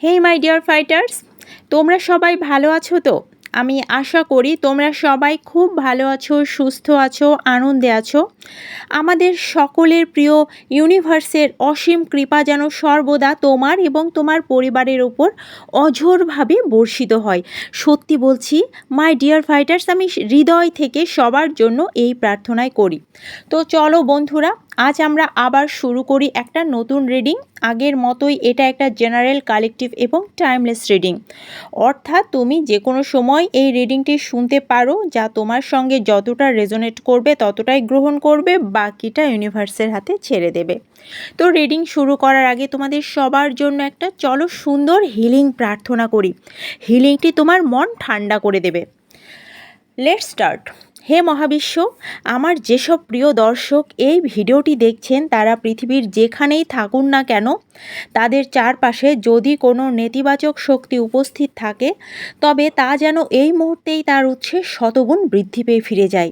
Hey my dear fighters, তোমরা সবাই ভালো আছো তো? আমি আশা করি তোমরা সবাই খুব ভালো আছো, সুস্থ আছো, আনন্দে আছো। আমাদের সকলের প্রিয় ইউনিভার্সের অসীম কৃপা যেন সর্বদা তোমার এবং তোমার পরিবারের ওপর অঝোরভাবে বর্ষিত হয়। সত্যি বলছি মাই ডিয়ার ফাইটার্স, আমি হৃদয় থেকে সবার জন্য এই প্রার্থনাই করি। তো চলো বন্ধুরা, আজ আমরা আবার শুরু করি একটা নতুন রিডিং। আগের মতোই এটা একটা জেনারেল, কালেকটিভ এবং টাইমলেস রিডিং। অর্থাৎ তুমি যে কোনো সময় এই রিডিংটি শুনতে পারো, যা তোমার সঙ্গে যতটা রেজোনেট করবে ততটাই গ্রহণ করবে, বাকিটা ইউনিভার্সের হাতে ছেড়ে দেবে। তো রিডিং শুরু করার আগে তোমাদের সবার জন্য একটা চলো সুন্দর হিলিং প্রার্থনা করি। হিলিংটি তোমার মন ঠান্ডা করে দেবে। Let's start. হে মহাবিশ্ব, আমার যেসব প্রিয় দর্শক এই ভিডিওটি দেখছেন তারা পৃথিবীর যেখানেই থাকুন না কেন, তাদের চারপাশে যদি কোনো নেতিবাচক শক্তি উপস্থিত থাকে তবে তা যেন এই মুহূর্তেই তার উৎসে শতগুণ বৃদ্ধি পেয়ে ফিরে যায়।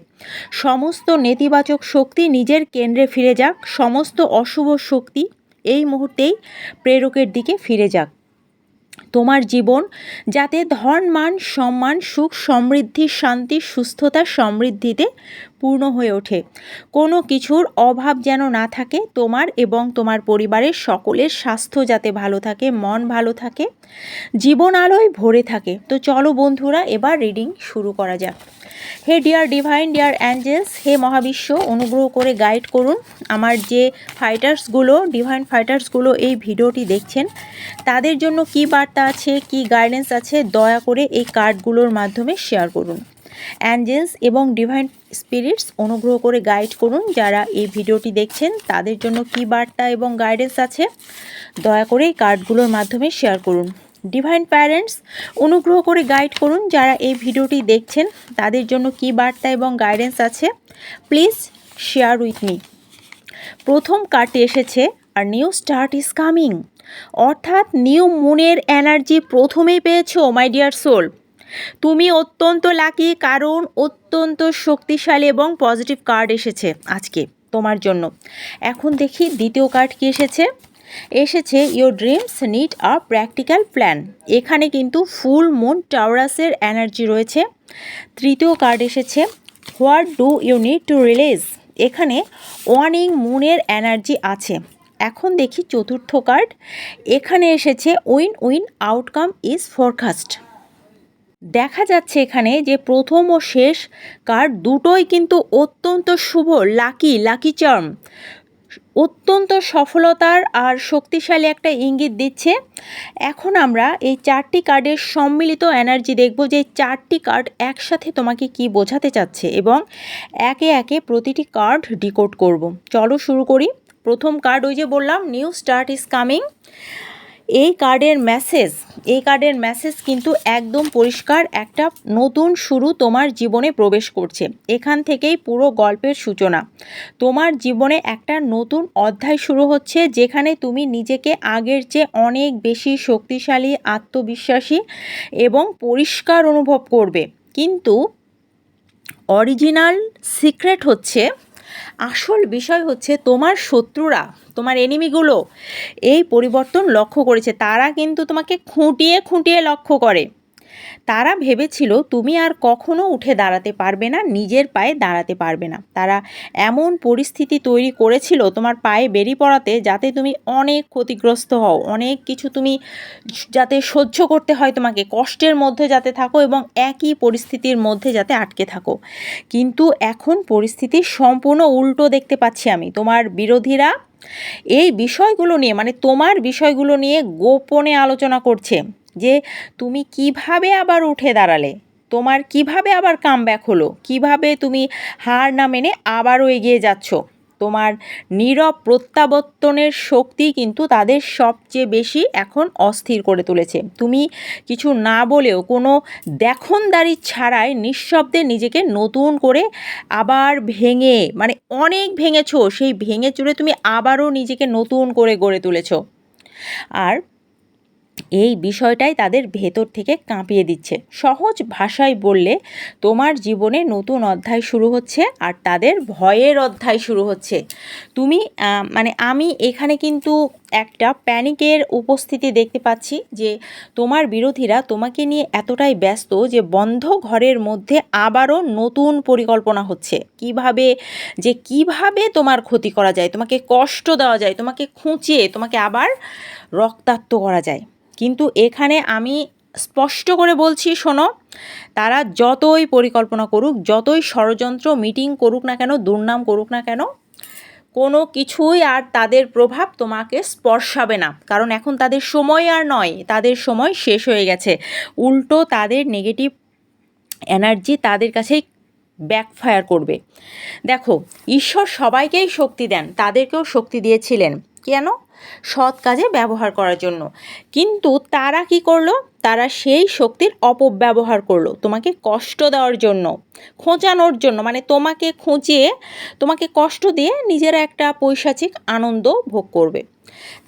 সমস্ত নেতিবাচক শক্তি নিজের কেন্দ্রে ফিরে যাক, সমস্ত অশুভ শক্তি এই মুহূর্তেই প্রেরকের দিকে ফিরে যাক। তোমার জীবন যাতে ধন, মান, সম্মান, সুখ, সমৃদ্ধি, শান্তি, সুস্থতা, সমৃদ্ধিতে পূর্ণ হয়ে ওঠে। কোনো কিছুর অভাব যেন না থাকে। তোমার এবং তোমার পরিবারের সকলের স্বাস্থ্য যাতে ভালো থাকে, মন ভালো থাকে, জীবন আলোয় ভরে থাকে। তো চলো বন্ধুরা, এবার রিডিং শুরু করা যাক। হে ডিয়ার ডিভাইন, ডিয়ার অ্যাঞ্জেলস, হে মহাবিশ্ব, অনুগ্রহ করে গাইড করুন আমার যে ফাইটার্সগুলো, ডিভাইন ফাইটার্সগুলো এই ভিডিওটি দেখছেন, তাদের জন্য কি বার্তা আছে, কি গাইডেন্স আছে, দয়া করে এই কার্ডগুলোর মাধ্যমে শেয়ার করুন। অ্যাঞ্জেলস এবং ডিভাইন স্পিরিটস, অনুগ্রহ করে গাইড করুন যারা এই ভিডিওটি দেখছেন, তাদের জন্য কি বার্তা এবং গাইডেন্স আছে, দয়া করে এই কার্ডগুলোর মাধ্যমে শেয়ার করুন। ডিভাইন প্যারেন্টস, অনুগ্রহ করে গাইড করুন যারা এই ভিডিওটি দেখছেন, তাদের জন্য কি বার্তা এবং গাইডেন্স আছে, প্লিজ শেয়ার উইথ মি। প্রথম কার্ডটি এসেছে আর নিউ স্টার্ট ইজ কামিং, অর্থাৎ নিউ মুনের এনার্জি প্রথমেই পেয়েছো মাই ডিয়ার সোল। তুমি অত্যন্ত লাকি, কারণ অত্যন্ত শক্তিশালী এবং পজিটিভ কার্ড এসেছে আজকে তোমার জন্য। এখন দেখি দ্বিতীয় কার্ড কি এসেছে। এসেছে your dreams need a practical plan. এখানে কিন্তু ফুল মুন টাওরাসের এনার্জি রয়েছে। তৃতীয় কার্ড এসেছে what do you need to release. এখানে ওয়ার্নিং মুনের এনার্জি আছে। এখন দেখি চতুর্থ কার্ড। এখানে এসেছে win win outcome is forecast. দেখা যাচ্ছে এখানে যে প্রথম ও শেষ কার্ড দুটোই কিন্তু অত্যন্ত শুভ, লাকি চার্ম, অত্যন্ত সফলতার আর শক্তিশালী একটা ইঙ্গিত দিচ্ছে। এখন আমরা এই চারটি কার্ডের সম্মিলিত এনার্জি দেখব, যে চারটি কার্ড একসাথে তোমাকে কি বোঝাতে চাচ্ছে, এবং একে একে প্রতিটি কার্ড ডিকোড করব। চলো শুরু করি। প্রথম কার্ড, ওই যে বললাম নিউ স্টার্ট ইজ কামিং। এই কার্ডের মেসেজ কিন্তু একদম পরিষ্কার, একটা নতুন শুরু তোমার জীবনে প্রবেশ করছে। এখান থেকেই পুরো গল্পের সূচনা। তোমার জীবনে একটা নতুন অধ্যায় শুরু হচ্ছে, যেখানে তুমি নিজেকে আগের চেয়ে অনেক বেশি শক্তিশালী, আত্মবিশ্বাসী এবং পরিষ্কার অনুভব করবে। কিন্তু অরিজিনাল সিক্রেট হচ্ছে, আসল বিষয় হচ্ছে, তোমার শত্রুরা, তোমার এনিমিগুলো এই পরিবর্তন লক্ষ্য করেছে। তারা কিন্তু তোমাকে খুঁটিয়ে খুঁটিয়ে লক্ষ্য করে। তারা ভেবেছিল তুমি আর কখনো উঠে দাঁড়াতে পারবে না, নিজের পায়ে দাঁড়াতে পারবে না। তারা এমন পরিস্থিতি তৈরি করেছিল তোমার পায়ে বেরিয়ে পড়াতে, যাতে তুমি অনেক ক্ষতিগ্রস্ত হও, অনেক কিছু তুমি যাতে সহ্য করতে হয়, তোমাকে কষ্টের মধ্যে যাতে থাকো এবং একই পরিস্থিতির মধ্যে যাতে আটকে থাকো। কিন্তু এখন পরিস্থিতি সম্পূর্ণ উল্টো দেখতে পাচ্ছি আমি। তোমার বিরোধীরা এই বিষয়গুলো নিয়ে, মানে তোমার বিষয়গুলো নিয়ে গোপনে আলোচনা করছে, যে তুমি কিভাবে আবার উঠে দাঁড়ালে, তোমার কিভাবে আবার কামব্যাক হলো, কিভাবে তুমি হার না মেনে আবারও এগিয়ে যাচ্ছ। তোমার নীরব প্রত্যাবর্তনের শক্তি কিন্তু তাদের সবচেয়ে বেশি এখন অস্থির করে তুলেছে। তুমি কিছু না বলেও, কোনো দেখনদারি ছাড়াই নিঃশব্দে নিজেকে নতুন করে আবার ভেঙে, মানে অনেক ভেঙেছো, সেই ভেঙে চুরে তুমি আবারও নিজেকে নতুন করে গড়ে তুলেছো। আর এই বিষয়টাই তাদের ভেতর থেকে কাঁপিয়ে দিচ্ছে। সহজ ভাষায় বললে তোমার জীবনে নতুন অধ্যায় শুরু হচ্ছে আর তাদের ভয়ের অধ্যায় শুরু হচ্ছে। তুমি আমি এখানে কিন্তু একটা প্যানিকের উপস্থিতি দেখতে পাচ্ছি যে তোমার বিরোধীরা তোমাকে নিয়ে এতটাই ব্যস্ত যে বন্ধ ঘরের মধ্যে আবারও নতুন পরিকল্পনা হচ্ছে কিভাবে তোমার ক্ষতি করা যায়, তোমাকে কষ্ট দেওয়া যায়, তোমাকে খুঁচিয়ে তোমাকে আবার রক্তাক্ত করা যায়। কিন্তু এখানে আমি স্পষ্ট করে বলছি, শোনো, তারা যতই পরিকল্পনা করুক, যতই ষড়যন্ত্র মিটিং করুক না কেন, দুর্নাম করুক না কেন, কোনো কিছুই আর তাদের প্রভাব তোমাকে স্পর্শাবে না। কারণ এখন তাদের সময় আর নয়, তাদের সময় শেষ হয়ে গেছে। উল্টো তাদের নেগেটিভ এনার্জি তাদের কাছেই ব্যাকফায়ার করবে। দেখো, ঈশ্বর সবাইকেই শক্তি দেন, তাদেরকেও শক্তি দিয়েছিলেন কেন? সৎ কাজে ব্যবহার করার জন্য। কিন্তু তারা কি করলো? তারা সেই শক্তির অপব্যবহার করলো তোমাকে কষ্ট দেওয়ার জন্য, খোঁচানোর জন্য, মানে তোমাকে খুঁচিয়ে তোমাকে কষ্ট দিয়ে নিজেরা একটা পৈশাচিক আনন্দ ভোগ করবে।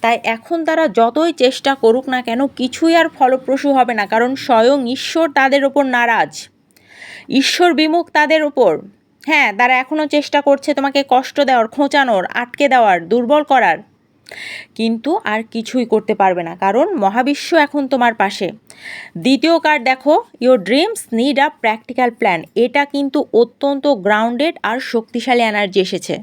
তাই এখন তারা যতই চেষ্টা করুক না কেন, কিছুই আর ফলপ্রসূ হবে না। কারণ স্বয়ং ঈশ্বর তাদের ওপর নারাজ, ঈশ্বর বিমুখ তাদের ওপর। হ্যাঁ, তারা এখনও চেষ্টা করছে তোমাকে কষ্ট দেওয়ার, খোঁচানোর, আটকে দেওয়ার, দুর্বল করার, কিন্তু আর কিছুই করতে পারবে না, কারণ মহাবিশ্ব এখন তোমার পাশে। দ্বিতীয় কার্ড দেখো, your dreams need a practical plan. এটা কিন্তু অত্যন্ত গ্রাউন্ডেড আর শক্তিশালী এনার্জি এসেছে।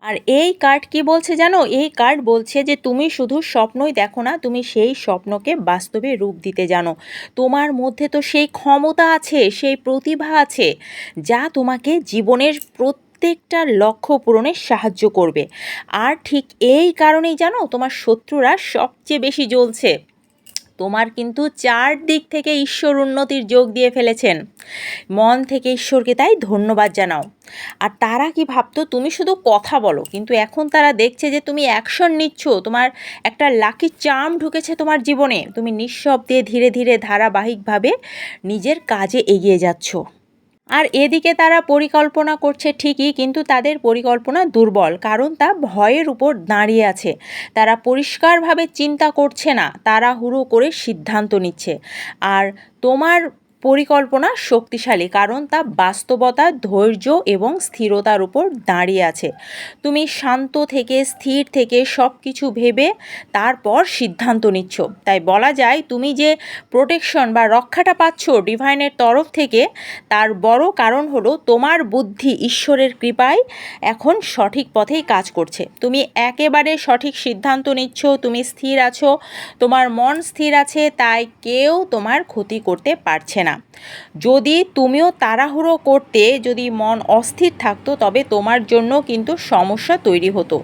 আর এই কার্ড কি বলছে জানো? এই কার্ড বলছে যে তুমি শুধু স্বপ্নই দেখো না, তুমি সেই স্বপ্নকে বাস্তবে রূপ দিতে জানো। তোমার মধ্যে তো সেই ক্ষমতা আছে, সেই প্রতিভা আছে, যা তোমাকে জীবনের প্রত্যেকটা লক্ষ্য পূরণে সাহায্য করবে। আর ঠিক এই কারণেই জানো তোমার শত্রুরা সবচেয়ে বেশি জ্বলছে। তোমার কিন্তু চারদিক থেকে ঈশ্বর উন্নতির যোগ দিয়ে ফেলেছেন। মন থেকে ঈশ্বরকে তাই ধন্যবাদ জানাও। আর তারা কি ভাবতো তুমি শুধু কথা বলো, কিন্তু এখন তারা দেখছে যে তুমি অ্যাকশন নিচ্ছ। তোমার একটা লাকি চার্ম ঢুকেছে তোমার জীবনে। তুমি নিঃশব্দে ধীরে ধীরে ধারাবাহিকভাবে নিজের কাজে এগিয়ে যাচ্ছ। আর এদিকে তারা পরিকল্পনা করছে ঠিকই, কিন্তু তাদের পরিকল্পনা দুর্বল, কারণ তা ভয়ের উপর দাঁড়িয়ে আছে। তারা পরিষ্কারভাবে চিন্তা করছে না, তাড়াহুড়ো করে সিদ্ধান্ত নিচ্ছে। আর তোমার পরিকল্পনা শক্তিশালী, কারণ তা বাস্তবতা, ধৈর্য এবং স্থিরতার উপর দাঁড়িয়ে আছে। তুমি শান্ত থেকে, স্থির থেকে সব কিছু ভেবে তারপর সিদ্ধান্ত নিচ্ছ। তাই বলা যায় তুমি যে প্রোটেকশন বা রক্ষাটা পাচ্ছ ডিভাইনের তরফ থেকে, তার বড় কারণ হলো তোমার বুদ্ধি ঈশ্বরের কৃপায় এখন সঠিক পথেই কাজ করছে। তুমি একেবারে সঠিক সিদ্ধান্ত নিচ্ছ, তুমি স্থির আছো, তোমার মন স্থির আছে, তাই কেউ তোমার ক্ষতি করতে পারছে না। যদি তুমিও তাড়াহুড়ো করতে, যদি মন অস্থির থাকতো, তবে তোমার জন্য কিন্তু সমস্যা তৈরি হতো।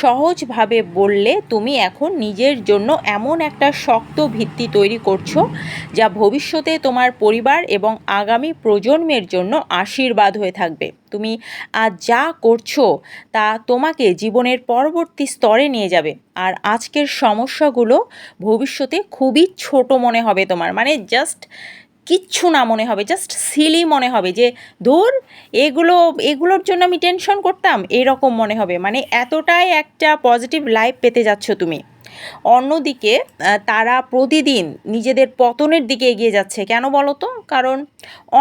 সহজভাবে বললে তুমি এখন নিজের জন্য এমন একটা শক্ত ভিত্তি তৈরি করছো, যা ভবিষ্যতে তোমার পরিবার এবং আগামী প্রজন্মের জন্য আশীর্বাদ হয়ে থাকবে। তুমি আজ যা করছো তা তোমাকে জীবনের পরবর্তী স্তরে নিয়ে যাবে। আর আজকের সমস্যাগুলো ভবিষ্যতে খুবই ছোট মনে হবে তোমার, মানে জাস্ট কিচ্ছু না মনে হবে, জাস্ট সিলি মনে হবে, যে ধুর, এগুলোর জন্য আমি টেনশন করতাম, এরকম মনে হবে। মানে এতটাই একটা পজিটিভ লাইফ পেতে যাচ্ছ তুমি। অন্যদিকে তারা প্রতিদিন নিজেদের পতনের দিকে এগিয়ে যাচ্ছে। কেন বলো তো? কারণ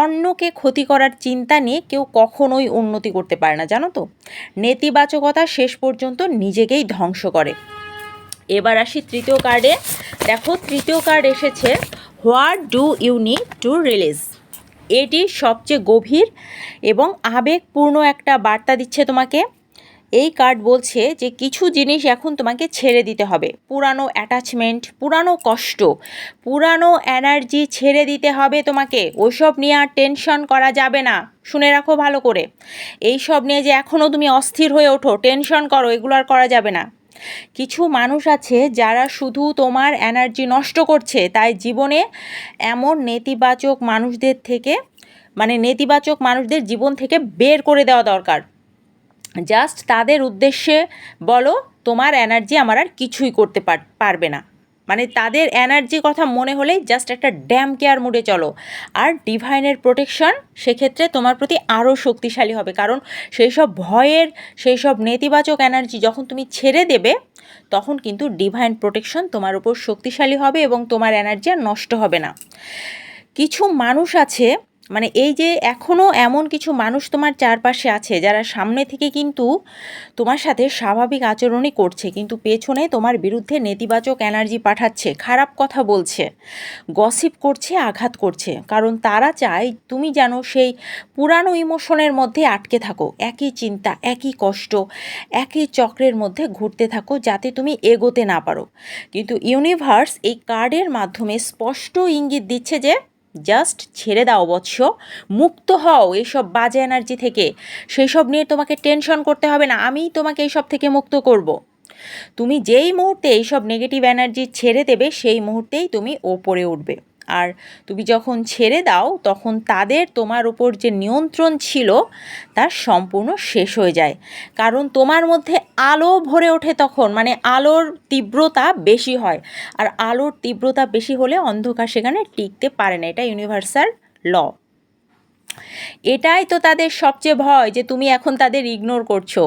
অন্যকে ক্ষতি করার চিন্তা নিয়ে কেউ কখনোই উন্নতি করতে পারে না, জানো তো। নেতিবাচকতা শেষ পর্যন্ত নিজেকেই ধ্বংস করে। এবার আসি তৃতীয় কার্ডে। দেখো, তৃতীয় কার্ড এসেছে, what do you need to release. এটি সবচেয়ে গভীর এবং আবেগপূর্ণ একটা বার্তা দিচ্ছে তোমাকে। এই কার্ড বলছে যে কিছু জিনিস এখন তোমাকে ছেড়ে দিতে হবে। পুরানো অ্যাটাচমেন্ট, পুরানো কষ্ট, পুরানো এনার্জি ছেড়ে দিতে হবে তোমাকে। ওইসব নিয়ে আর টেনশন করা যাবে না। শুনে রাখো ভালো করে, এইসব নিয়ে যে এখনও তুমি অস্থির হয়ে ওঠো, টেনশন করো, এগুলো আর করা যাবে না। কিছু মানুষ আছে যারা শুধু তোমার এনার্জি নষ্ট করছে, তাই জীবনে এমন নেতিবাচক মানুষদের থেকে, মানে নেতিবাচক মানুষদের জীবন থেকে বের করে দেওয়া দরকার। জাস্ট তাদের উদ্দেশ্যে বলো, তোমার এনার্জি আমার আর কিছুই করতে পারবে না। মানে তাদের এনার্জি কথা মনে হলেই জাস্ট একটা ড্যাম কেয়ার মুডে চলো। আর ডিভাইনের প্রোটেকশন সেক্ষেত্রে তোমার প্রতি আরও শক্তিশালী হবে, কারণ সেই সব ভয়ের, সেই সব নেতিবাচক এনার্জি যখন তুমি ছেড়ে দেবে, তখন কিন্তু ডিভাইন প্রোটেকশন তোমার উপর শক্তিশালী হবে এবং তোমার এনার্জি আর নষ্ট হবে না। কিছু মানুষ আছে, মানে এই যে এখনও এমন কিছু মানুষ তোমার চারপাশে আছে যারা সামনে থেকে কিন্তু তোমার সাথে স্বাভাবিক আচরণই করছে, কিন্তু পেছনে তোমার বিরুদ্ধে নেতিবাচক এনার্জি পাঠাচ্ছে, খারাপ কথা বলছে, গসিপ করছে, আঘাত করছে, কারণ তারা চায় তুমি যেন সেই পুরানো ইমোশনের মধ্যে আটকে থাকো, একই চিন্তা, একই কষ্ট, একই চক্রের মধ্যে ঘুরতে থাকো, যাতে তুমি এগোতে না পারো। কিন্তু ইউনিভার্স এই কার্ডের মাধ্যমে স্পষ্ট ইঙ্গিত দিচ্ছে যে জাস্ট ছেড়ে দাও বৎস, মুক্ত হও এইসব বাজে এনার্জি থেকে। সেই সব নিয়ে তোমাকে টেনশন করতে হবে না, আমিই তোমাকে এইসব থেকে মুক্ত করব। তুমি যেই মুহূর্তে এইসব নেগেটিভ এনার্জি ছেড়ে দেবে, সেই মুহূর্তেই তুমি ওপরে উঠবে। আর তুমি যখন ছেড়ে দাও, তখন তাদের তোমার উপর যে নিয়ন্ত্রণ ছিল তা সম্পূর্ণ শেষ হয়ে যায়, কারণ তোমার মধ্যে আলো ভরে ওঠে তখন, মানে আলোর তীব্রতা বেশি হয়। আর আলোর তীব্রতা বেশি হলে অন্ধকার সেখানে টিকতে পারে না, এটা ইউনিভার্সাল ল। এটাই তো তাদের সবচেয়ে ভয়, যে তুমি এখন তাদের ইগনোর করছো,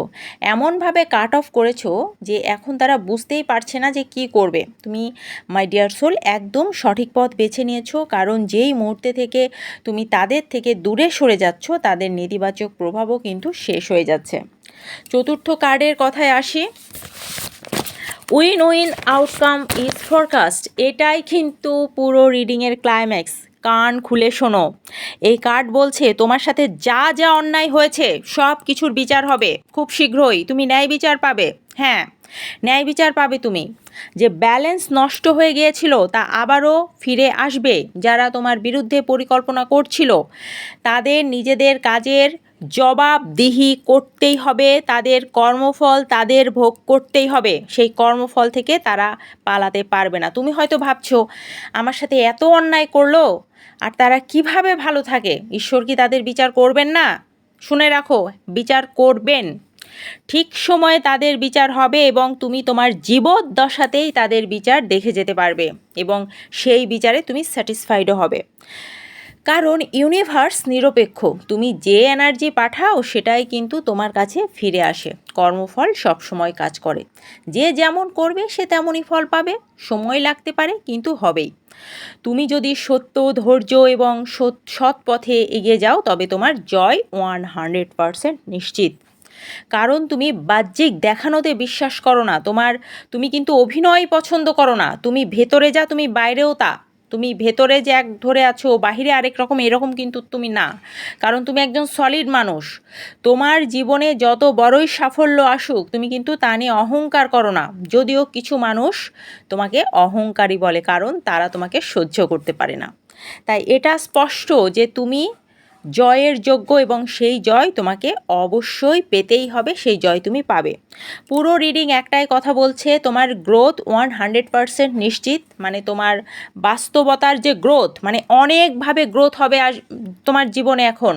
এমনভাবে কাট অফ করেছো যে এখন তারা বুঝতেই পারছে না যে কি করবে। তুমি মাই ডিয়ার সোল একদম সঠিক পথ বেছে নিয়েছো, কারণ যেই মুহূর্তে থেকে তুমি তাদের থেকে দূরে সরে যাচ্ছ, তাদের নেতিবাচক প্রভাবও কিন্তু শেষ হয়ে যাচ্ছে। চতুর্থ কার্ডের কথায় আসি, win win outcome is forecast. এটাই কিন্তু পুরো রিডিংয়ের ক্লাইম্যাক্স। কান খুলে শোনো, এই কার্ড বলছে তোমার সাথে যা যা অন্যায় হয়েছে সব কিছুর বিচার হবে খুব শীঘ্রই, তুমি ন্যায় বিচার পাবে। হ্যাঁ, ন্যায় বিচার পাবে তুমি। যে ব্যালেন্স নষ্ট হয়ে গিয়েছিল তা আবারও ফিরে আসবে। যারা তোমার বিরুদ্ধে পরিকল্পনা করছিল তাদের নিজেদের কাজের জবাবদিহি করতেই হবে, তাদের কর্মফল তাদের ভোগ করতেই হবে, সেই কর্মফল থেকে তারা পালাতে পারবে না। তুমি হয়তো ভাবছো আমার সাথে এত অন্যায় করলো আর তারা কিভাবে ভালো থাকে, ঈশ্বর কি তাদের বিচার করবেন না? শুনে রাখো, বিচার করবেন, ঠিক সময়ে তাদের বিচার হবে এবং তুমি তোমার জীবদ্দশাতেই তাদের বিচার দেখে যেতে পারবে এবং সেই বিচারে তুমি স্যাটিসফাইডও হবে। কারণ ইউনিভার্স নিরপেক্ষ, তুমি যে এনার্জি পাঠাও সেটাই কিন্তু তোমার কাছে ফিরে আসে। কর্মফল সবসময় কাজ করে, যে যেমন করবে সে তেমনই ফল পাবে, সময় লাগতে পারে কিন্তু হবেই। তুমি যদি সত্য, ধৈর্য এবং সৎ পথে এগিয়ে যাও, তবে তোমার জয় 100% নিশ্চিত। কারণ তুমি বাহ্যিক দেখানোতে বিশ্বাস করো না, তুমি কিন্তু অভিনয় পছন্দ করো না। তুমি ভেতরে যা, তুমি বাইরেও তা। তুমি ভেতরে যে এক ধরে আছো, বাহিরে আরেক রকম, এরকম কিন্তু তুমি না, কারণ তুমি একজন সলিড মানুষ। তোমার জীবনে যত বড়ই সাফল্য আসুক, তুমি কিন্তু তা নিয়ে অহংকার করো না, যদিও কিছু মানুষ তোমাকে অহংকারী বলে, কারণ তারা তোমাকে সহ্য করতে পারে না। তাই এটা স্পষ্ট যে তুমি জয়ের যোগ্য এবং সেই জয় তোমাকে অবশ্যই পেতেই হবে, সেই জয় তুমি পাবে। পুরো রিডিং একটাই কথা বলছে, তোমার গ্রোথ 100% নিশ্চিত। মানে তোমার বাস্তবতার যে গ্রোথ, মানে অনেকভাবে গ্রোথ হবে আর তোমার জীবনে এখন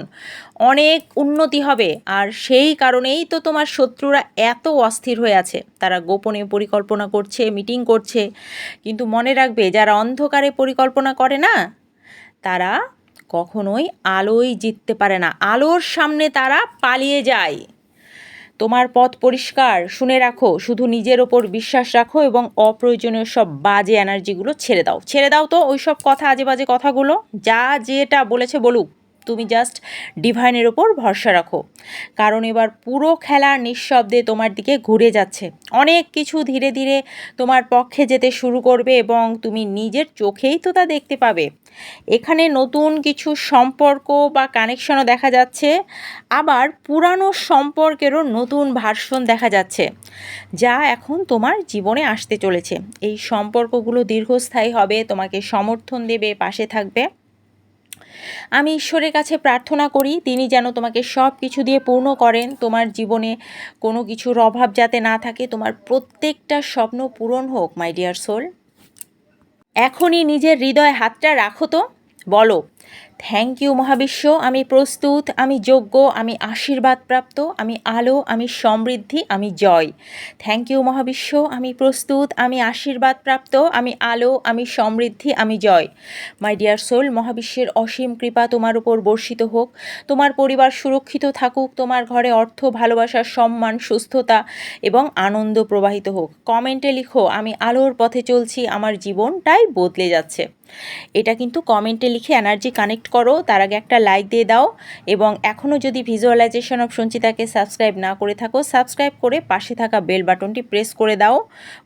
অনেক উন্নতি হবে। আর সেই কারণেই তো তোমার শত্রুরা এত অস্থির হয়ে আছে, তারা গোপনে পরিকল্পনা করছে, মিটিং করছে। কিন্তু মনে রাখবে, যারা অন্ধকারে পরিকল্পনা করে না, তারা কখনোই আলোয় জিততে পারে না, আলোর সামনে তারা পালিয়ে যায়। তোমার পথ পরিষ্কার, শুনে রাখো, শুধু নিজের ওপর বিশ্বাস রাখো এবং অপ্রয়োজনীয় সব বাজে এনার্জিগুলো ছেড়ে দাও তো ওই সব কথা, আজে বাজে কথাগুলো, যা যেটা বলেছে বলুক, তুমি জাস্ট ডিভাইনের ওপর ভরসা রাখো। কারণ এবার পুরো খেলা নিঃশব্দে তোমার দিকে ঘুরে যাচ্ছে, অনেক কিছু ধীরে ধীরে তোমার পক্ষে যেতে শুরু করবে এবং তুমি নিজের চোখেই তো তা দেখতে পাবে। এখানে নতুন কিছু সম্পর্ক বা কানেকশনও দেখা যাচ্ছে, আবার পুরানো সম্পর্কেরও নতুন ভার্সন দেখা যাচ্ছে, যা এখন তোমার জীবনে আসতে চলেছে। এই সম্পর্কগুলো দীর্ঘস্থায়ী হবে, তোমাকে সমর্থন দেবে, পাশে থাকবে। আমি ঈশ্বরের কাছে প্রার্থনা করি তিনি যেন তোমাকে সব কিছু দিয়ে পূর্ণ করেন, তোমার জীবনে কোনো কিছুর অভাব যাতে না থাকে, তোমার প্রত্যেকটা স্বপ্ন পূরণ হোক মাই ডিয়ার সোল। এখনই নিজের হৃদয়ে হাতটা রাখো তো, বলো থ্যাংক ইউ মহাবিশ্ব, আমি প্রস্তুত, আমি যোগ্য, আমি আশীর্বাদপ্রাপ্ত, আমি আলো, আমি সমৃদ্ধি, আমি জয়। থ্যাংক ইউ মহাবিশ্ব, আমি প্রস্তুত, আমি আশীর্বাদপ্রাপ্ত, আমি আলো, আমি সমৃদ্ধি, আমি জয়। মাই ডিয়ার সোল, মহাবিশ্বের অসীম কৃপা তোমার উপর বর্ষিত হোক, তোমার পরিবার সুরক্ষিত থাকুক, তোমার ঘরে অর্থ, ভালোবাসা, সম্মান, সুস্থতা এবং আনন্দ প্রবাহিত হোক। কমেন্টে লিখো, আমি আলোর পথে চলছি, আমার জীবনটাই বদলে যাচ্ছে। এটা কিন্তু কমেন্টে লিখে এনার্জি কানেক্ট করো। তার আগে একটা লাইক দিয়ে দাও, এবং এখনও যদি ভিজুয়ালাইজেশন অফ সঞ্চিতাকে সাবস্ক্রাইব না করে থাকো, সাবস্ক্রাইব করে পাশে থাকা বেল বাটনটি প্রেস করে দাও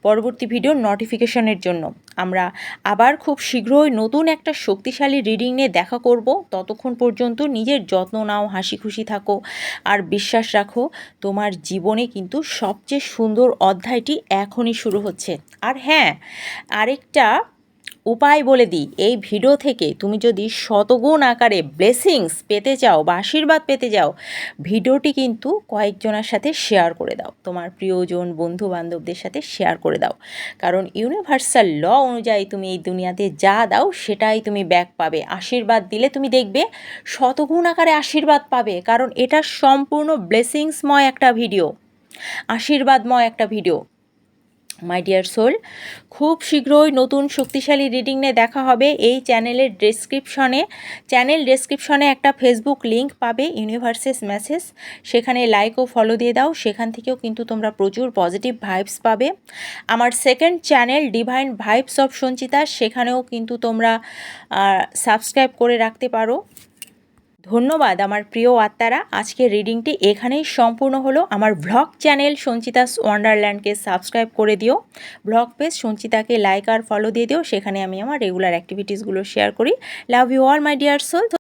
পরবর্তী ভিডিওর নোটিফিকেশনের জন্য। আমরা আবার খুব শীঘ্রই নতুন একটা শক্তিশালী রিডিং নিয়ে দেখা করব। ততক্ষণ পর্যন্ত নিজের যত্ন নাও, হাসি খুশি থাকো, আর বিশ্বাস রাখো তোমার জীবনে কিন্তু সবচেয়ে সুন্দর অধ্যায়টি এখনই শুরু হচ্ছে। আর হ্যাঁ, আরেকটা উপায় বলে দিই, এই ভিডিও থেকে তুমি যদি শতগুণ আকারে ব্লেসিংস পেতে চাও বা আশীর্বাদ পেতে চাও, ভিডিওটি কিন্তু কয়েকজনের সাথে শেয়ার করে দাও, তোমার প্রিয়জন, বন্ধু বান্ধবদের সাথে শেয়ার করে দাও। কারণ ইউনিভার্সাল ল অনুযায়ী তুমি এই দুনিয়াতে যা দাও সেটাই তুমি ব্যাক পাবে। আশীর্বাদ দিলে তুমি দেখবে শতগুণ আকারে আশীর্বাদ পাবে, কারণ এটা সম্পূর্ণ ব্লেসিংসময় একটা ভিডিও, আশীর্বাদময় একটা ভিডিও। মাই ডিয়ার সোল, খুব শীঘ্রই নতুন শক্তিশালী রিডিং নিয়ে দেখা হবে। এই চ্যানেল ডেসক্রিপশনে একটা ফেসবুক লিঙ্ক পাবে, ইউনিভার্সেস মেসেজ, সেখানে লাইক ও ফলো দিয়ে দাও। সেখান থেকেও কিন্তু তোমরা প্রচুর পজিটিভ ভাইবস পাবে। আমার second channel divine vibes of Sanchita, সেখানেও কিন্তু তোমরা সাবস্ক্রাইব করে রাখতে পারো। ধন্যবাদ আমার প্রিয় আত্মারা, আজকের রিডিংটি এখানেই সম্পূর্ণ হলো। আমার ভ্লগ চ্যানেল সঞ্চিতাস ওয়ান্ডারল্যান্ডকে সাবস্ক্রাইব করে দিও, ব্লগ পেজ সঞ্চিতাকে লাইক আর ফলো দিয়ে দিও, সেখানে আমি আমার রেগুলার অ্যাক্টিভিটিসগুলো শেয়ার করি। Love you all my dear soul.